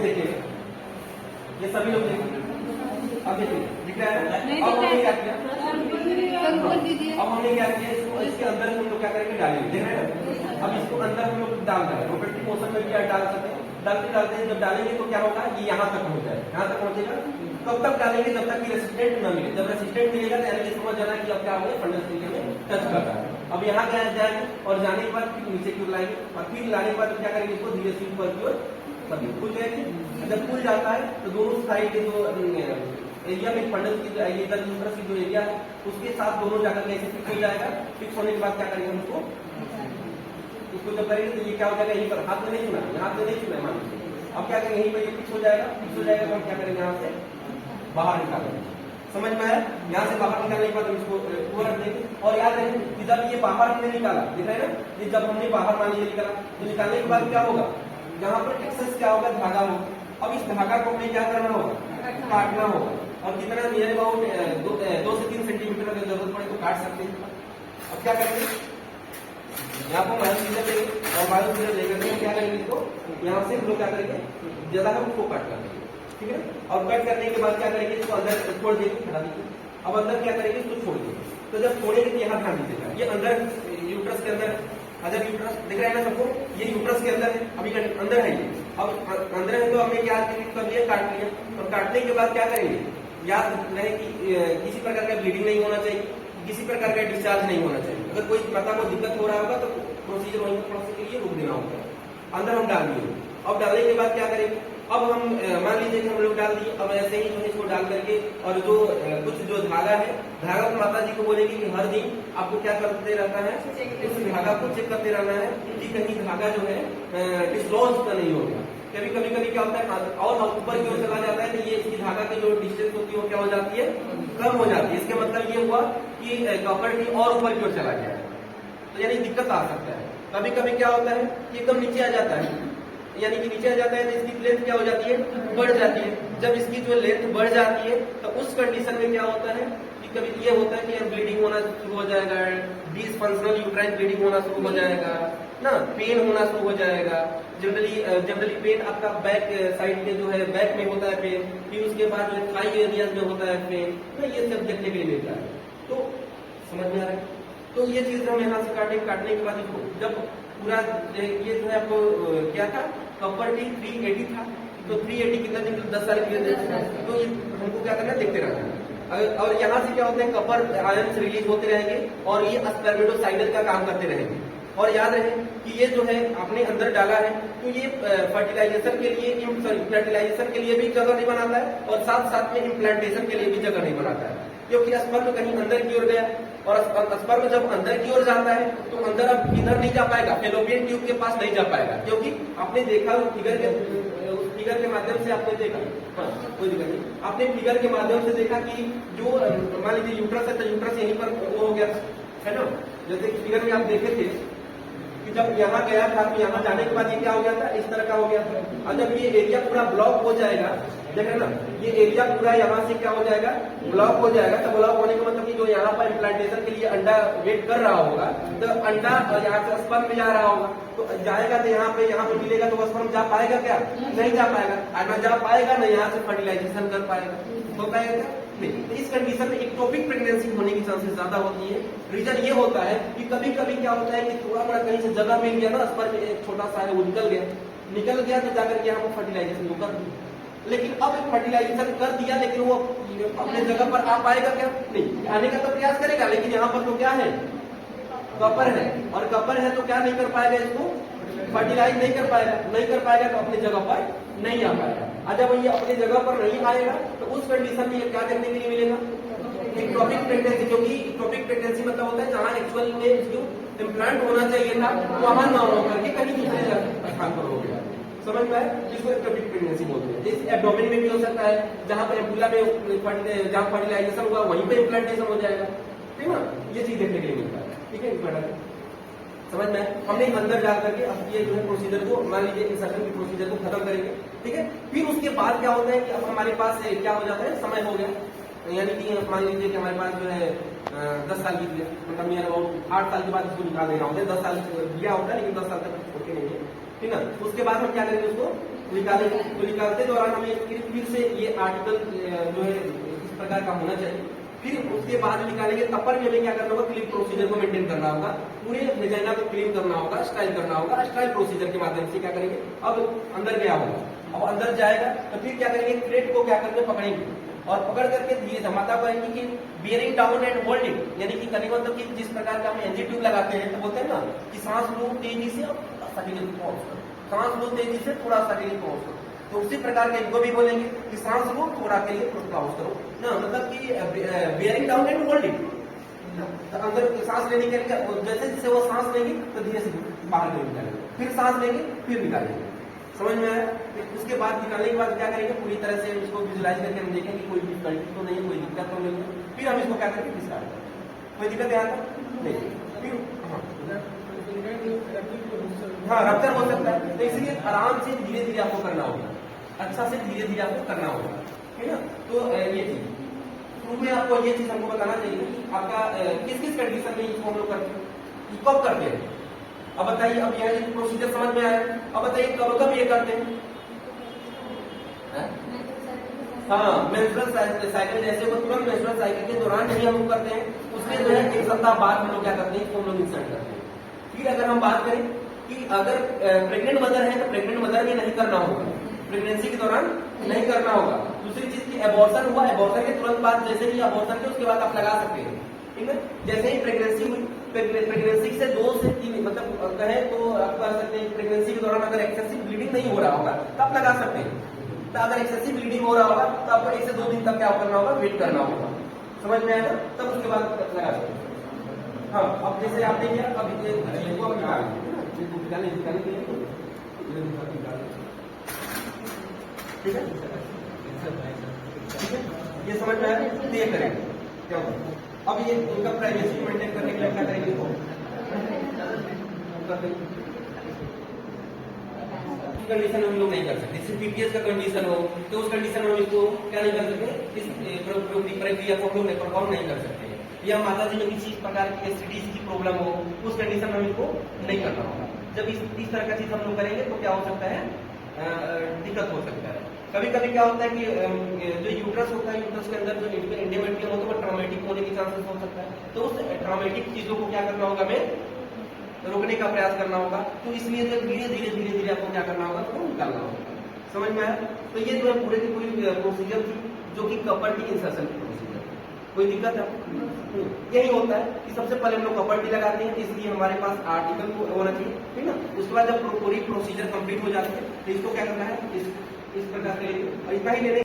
लोग देखेंगे, ये सभी लोग देखेंगे। अब देखिए दिख रहा है। अब हमने क्या किया, अब हमने क्या किया, इसको इसके अंदर हम लोग क्या करेंगे, डालेंगे। देख रहे हैं, अब इसको अंदर हम लोग डाल रहे हैं, रोटेटिंग मोशन में भी डाल सकते हैं। डालते डालते जब डालेंगे तो क्या होगा, ये यहाँ तक पहुंच जाएगा, यहाँ तक पहुंचेगा। कब तक डालेंगे, जब तक कि रेसिस्टेंट न मिले। जब रेसिस्टेंट मिलेगा तो यानी समझ जाना कि अब क्या होगा, फंडस एरिया में टच कर रहा है। अब यहाँ जाएंगे और जाने के बाद फिर नीचे की ओर लाएंगे, और फिर लाने के बाद क्या करेंगे, इसको धीरे से ऊपर की ओर खुल जाएगी। जब खुल जाता है तो दोनों साइड के जो एरिया में फंडस की जो यूट्रस की जो एरिया है उसके साथ दोनों जाकर कैसे फिक्स हो जाएगा। फिक्स होने के बाद क्या करेंगे, हम इसको जब करेंगे तो ये क्या हो जाएगा, यहीं पर हाथ में नहीं छूना, हाथ में नहीं छूना मान लीजिए। अब क्या करेंगे, यहीं पर ये फिक्स हो जाएगा। फिक्स हो जाएगा तो हम क्या करेंगे, यहाँ से बाहर निकालेंगे। समझ में आया, यहाँ से बाहर निकालने के बाद हम इसको वो रख देंगे। और याद रखें कि जब ये बाहर हमने निकाला, दिख रहा है ना, ये जब हमने बाहर मान लीजिए निकाला तो निकालने के बाद क्या होगा, यहाँ पर एक्सेस क्या होगा, धागा होगा। अब इस धागा को हमें क्या करना होगा, काटना होगा। और कितना नियर अबाउट 2 से 3 सेंटीमीटर अगर जरूरत पड़े तो काट सकते हैं। अब क्या करेंगे, यहाँ पर माइनस सीजर लेंगे और माइनस सीजर लेकर के क्या करेंगे, इसको यहाँ से हम लोग क्या करेंगे, ज्यादा हम इसको कट कर देंगे, ठीक है। और कट करने के बाद क्या करेंगे, इसको अंदर छोड़ देंगे, हटा दीजिए। अब अंदर क्या करेंगे, इसको छोड़ देंगे। तो जब छोड़ेंगे तो यहाँ ध्यान दीजिएगा, ये अंदर यूट्रस के अंदर, अगर यूट्रस दिख रहा है ना सबको, ये यूट्रस के अंदर है, अभी अंदर है ये। अब अंदर है तो हमने क्या कर लिया, काट लिया। और काटने के बाद क्या करेंगे, याद रहे कि किसी प्रकार का ब्लीडिंग नहीं होना चाहिए, किसी प्रकार का डिस्चार्ज नहीं होना चाहिए। अगर कोई माता को दिक्कत हो रहा होगा तो प्रोसीजर वहीं पर प्रोसेस के लिए रोक देना होगा। अंदर हम डाल दिए। अब डालने के बाद क्या करेंगे, अब हम मान लीजिए कि हम लोग डाल दिए। अब ऐसे ही जो है इसको डाल करके और जो कुछ जो धागा है, धागा को माता जी को बोलेंगे कि हर दिन आपको क्या करते रहना है, उस धागा को चेक करते रहना है कि कहीं धागा जो है डिसलॉज तो नहीं हो गया। कभी कभी क्या होता है और ऊपर की ओर चला जाता है तो ये इसकी धागा की जो डिस्टेंस होती है वो क्या हो जाती है, कम हो जाती है। इसका मतलब ये हुआ कि कॉपर की और ऊपर की ओर चला गया है, तो यानी दिक्कत आ सकता है। कभी कभी क्या होता है कि एकदम नीचे आ जाता है, यानी कि नीचे आ जाता है तो इसकी लेंथ क्या हो जाती है, बढ़ जाती है। जब इसकी जो लेंथ बढ़ जाती है तो उस कंडीशन में क्या होता है कि कभी ये होता है कि ब्लीडिंग होना शुरू हो जाएगा, डिसफंक्शनल यूट्राइन ब्लीडिंग होना शुरू हो जाएगा ना, पेन होना शुरू हो जाएगा। जनरली पेन आपका बैक साइड के जो है बैक में होता है पेन, फिर उसके बाद जो थाई एरिया में होता है पेन, तो ये सब देखने के लिए मिलता है। तो समझ में आ रहा है, तो ये चीज हम यहाँ से काटने के बाद इसको जब पूरा ये जो है आपको क्या था, कॉपर टी 380 था, तो 380 कितना दिन, 10 साल के लिए, तो ये हमको क्या करना है, देखते रहना है। और यहाँ से क्या होता है, कॉपर आयंस रिलीज होते रहेंगे और ये स्पर्मेटोसाइडल का काम करते रहेंगे। और याद रहे कि ये जो है आपने अंदर डाला है तो ये फर्टिलाइजेशन के लिए, फर्टिलाइजेशन के लिए भी जगह नहीं बनाता है और साथ साथ में इम्प्लांटेशन के लिए भी जगह नहीं बनाता है, क्योंकि स्पर्म कहीं अंदर की ओर गया और स्पर्म जब अंदर की ओर जाता है तो अंदर अब इधर नहीं जा पाएगा, फेलोपियन ट्यूब के पास नहीं जा पाएगा, क्योंकि आपने देखा फिगर के माध्यम से आपने देखा, हाँ कोई दिक्कत नहीं, आपने फिगर के माध्यम से देखा कि जो मान लीजिए यूट्रस है तो यूट्रस यहीं पर वो हो गया है ना। जैसे फिगर में आप देखे थे कि जब यहाँ गया था तो यहाँ जाने के बाद ये क्या हो गया था, इस तरह का हो गया था। और जब ये एरिया पूरा ब्लॉक हो जाएगा, देखें ना, ये एरिया पूरा यहाँ से क्या हो जाएगा, ब्लॉक हो जाएगा। तो ब्लॉक होने का मतलब कि जो यहाँ पर इम्प्लांटेशन के लिए अंडा वेट कर रहा होगा तो अंडा यहाँ से स्पर्म में जा रहा होगा, तो जाएगा तो यहाँ पे मिलेगा तो स्पर्म जा पाएगा क्या, नहीं जा पाएगा। और ना जा पाएगा ना यहाँ से फर्टिलाइजेशन कर पाएगा, हो पाएगा क्या नहीं। तो इस कंडीशन में एक्टोपिक प्रेगनेंसी होने की चांसेस ज्यादा होती है। रीजन ये होता है कि कभी कभी क्या होता है कि थोड़ा बड़ा कहीं से जगह मिल गया ना, स्पर्म एक छोटा सा है वो निकल गया तो जाकर के यहाँ पर फर्टिलाइजेशन को कर दिया। लेकिन अब फर्टिलाइजेशन कर दिया लेकिन वो अपने जगह पर आ पाएगा क्या, नहीं, आने का तो प्रयास करेगा, लेकिन यहाँ पर तो क्या है, कॉपर है, और कॉपर है तो क्या नहीं कर पाएगा, इसको फर्टिलाइज नहीं कर पाएगा तो अपनी जगह पर नहीं आ पाएगा। और जब ये अपनी जगह पर नहीं आएगा तो उस कंडीशन में ये क्या करने के लिए मिलेगा, एक्टोपिक प्रेगनेंसी। क्योंकि एक्टोपिक प्रेगनेंसी मतलब होता है जहाँ एक्चुअल में जो इम्प्लांट होना चाहिए था वहां ना हो करके कहीं दूसरे स्थान पर हो गया, समझ में आया, जिसको एक्टोपिक प्रेगनेंसी बोलते हैं। जैसे एब्डोमेन में भी हो सकता है, जहाँ पर एम्पुला में जहाँ फर्टिलाइजेशन हुआ वहीं पे इम्प्लांटेशन हो जाएगा, ठीक है ना, ये चीज देखने के लिए मिलता है। ठीक है, समझ में हमने अंदर डाल करके अब ये जो है प्रोसीजर को, मान लीजिए इंसर्शन की प्रोसीजर को खत्म करेंगे, ठीक है। फिर उसके बाद क्या होता है कि अब हमारे पास क्या हो जाता है, समय हो गया, यानी कि मान लीजिए कि हमारे पास जो है 10 साल की दिया, मतलब नियर अबाउट 8 साल के बाद उसको निकाल देना होता है। 10 साल दिया होता है लेकिन 10 साल तक होते नहीं है, ठीक है। उसके बाद हम क्या करेंगे, उसको निकालेंगे, तो निकालते दौरान हमें फिर से ये आर्टिकल जो है इस प्रकार का होना चाहिए। फिर उसके बाद निकालेंगे, तब पर हमें क्या करना होगा, क्लिप प्रोसीजर को मेंटेन करना होगा, पूरे वेजाइना को क्लीन करना होगा, स्टाइल करना होगा। स्टाइल प्रोसीजर के माध्यम से क्या करेंगे, अब अंदर गया होगा, अब अंदर जाएगा तो फिर क्या करेंगे, थ्रेड को क्या करके पकड़ेंगे और पकड़ करके धीरे धमाता करेंगे कि बियरिंग डाउन एंड होल्डिंग, यानी कि करने मतलब कि जिस प्रकार का हम एनजी ट्यूब लगाते हैं तो बोलते हैं ना कि सांस लो तेजी से और सटीक पहुंच करो, सांस लो तेजी से थोड़ा सटीक पहुंच करो, तो उसी प्रकार के इनको भी बोलेंगे कि सांस लो थोड़ा के लिए पहुंच करो ना, मतलब कि बियरिंग डाउन एंड होल्डिंग, अंदर सांस लेने के लिए जैसे जैसे वो सांस लेंगे तो धीरे से बाहर निकालेंगे, फिर सांस लेंगे फिर निकालेंगे, समझ में आया। उसके बाद निकालने के बाद क्या करेंगे, पूरी तरह से इसको विजुलाइज करके हम देखेंगे कि कोई डिफिकल्टी तो नहीं है, कोई दिक्कत तो नहीं है, फिर हम इसको क्या करेंगे, डिस्कार्ड करेंगे। कोई दिक्कत यहाँ तक नहीं, फिर हाँ रप्चर हो सकता है, तो इसलिए आराम से धीरे धीरे आपको करना होगा, अच्छा से धीरे धीरे आपको करना होगा, ठीक है ना। तो ये चीज शुरू में आपको ये चीज हमको बताना चाहिए आपका किस किस कंडीशन में इसको हम लोग करते हैं, कब करते हैं। अब बताइए, अब यह प्रोसीजर समझ में आया, अब बताइए कब कब ये करते हैं। हाँ मेंस्ट्रुअल साइकिल, जैसे वो तुरंत मेंस्ट्रुअल साइकिल के दौरान नहीं हम लोग करते हैं, उसमें जो है एक सप्ताह बाद हम लोग क्या करते हैं, इसको हम लोग इंसर्ट करते हैं। फिर अगर हम बात करें कि अगर प्रेग्नेंट मदर है तो प्रेग्नेंट मदर में नहीं करना होगा, प्रेगनेंसी के दौरान नहीं करना होगा। दूसरी चीज की एबॉर्शन हुआ, एबॉर्शन के तुरंत बाद जैसे ही एबॉर्शन के उसके बाद आप लगा सकते हैं, ठीक है। जैसे ही प्रेगनेंसी हुई, प्रेगनेंसी से 2 से 3 मतलब कहे तो आप कर सकते हैं, प्रेगनेंसी के दौरान अगर एक्सेसिव ब्लीडिंग नहीं हो रहा होगा तो आप लगा सकते हैं, तो अगर एक्सेसिव ब्लीडिंग हो रहा होगा तो आपको 1 से 2 दिन तक क्या करना होगा, वेट करना होगा, समझ में आएगा, तब उसके बाद लगा सकते हैं। हाँ अब जैसे आपने किया, अब इसको निकालने के लिए ठीक है, ठीक है, ये समझ में आया, ये करेंगे क्या होगा। अब ये उनका प्राइवेसी मेंटेन करने के लिए क्या करेंगे, कंडीशन हम लोग नहीं कर सकते, जैसे पीपीएस का कंडीशन हो तो उस कंडीशन में हम इसको क्या नहीं कर सकते, इस प्रक्रिया को हम लोग परफॉर्म नहीं कर सकते, या माता जी में किसी प्रकार की एसिडिटी की प्रॉब्लम हो उस कंडीशन में हम इसको नहीं करना होगा। जब इस तरह का चीज हम लोग करेंगे तो क्या हो सकता है, दिक्कत हो सकता है। कभी कभी क्या होता है कि जो यूट्रस होता है, यूट्रस के अंदर जो एंडोमेट्रियम होता है वो ट्रॉमेटिक होने के चांसेस हो सकता है, तो उस ट्रॉमेटिक चीजों को क्या करना होगा, हमें रोकने का प्रयास करना होगा। तो इसलिए जो धीरे धीरे आपको क्या करना होगा, तो निकालना होगा, समझ में आया। तो ये जो है पूरे की पूरी प्रोसीजर थी जो कि कपर टी इंसर्शन की प्रोसीजर, कोई दिक्कत है यही होता है कि सबसे पहले हम लोग कपर टी लगाते हैं, इसलिए हमारे पास आर्टिकल होना चाहिए, ठीक ना। उसके बाद जब पूरी प्रोसीजर कंप्लीट हो जाती है तो इसको क्या करना है, इस प्रकार से इतना ही लेने